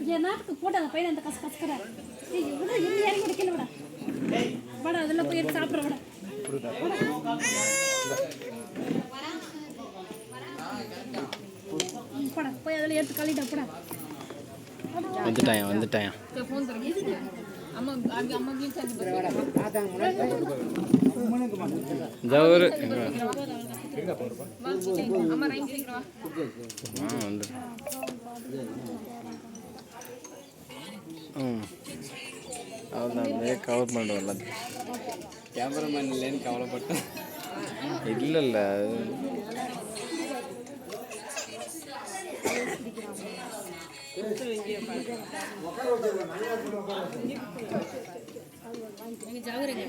என் நாட்டுக்கு போட்டாங்க பையன் அந்த கச கசக்கிற இவ்வளோ இன்னும் இறங்கி முடிக்கல விட வட அதில் போய் எடுத்து சாப்பிட்ற விட போட போய் அதில் எடுத்து கழிட்டா போட வந்துட்டாயா ஜவுரு அவ்வளோதான் கவர் பண்ணிட்டு வரலாம் கேமராமேன் இல்லைன்னு கவலைப்பட்டேன் இல்லை ஜாகிரங்க